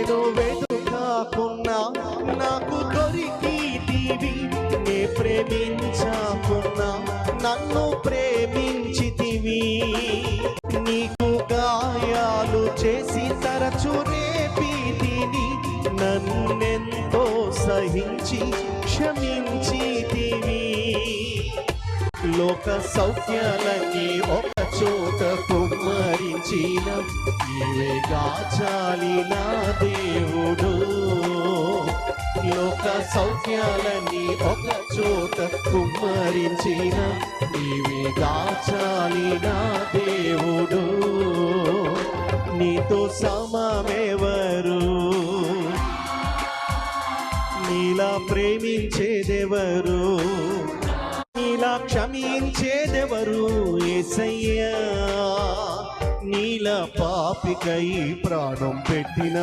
నేను వెతుకాకున్నా నాకు దొరికితివి, నే ప్రేమించాకున్నా నన్ను ప్రేమించితివి. నీకు గాయాలు చేసి తరచు రేపితిని, నన్నెంతో సహించి క్షమించితివి. లోక సౌఖ్యాలన్నీ ఒక చోట కుమ్మరించిన నీవే గాచాలి నా దేవుడు. లోక సౌఖ్యాలన్నీ ఒక చోట కుమ్మరించిన నీవే గాచాలి నా దేవుడు. నీతో సమమెవరు, నీలా ప్రేమించేదెవరు, నీలా క్షమించేదెవరు యేసయ్యా. నీలా పాపికై ప్రాణం పెట్టిన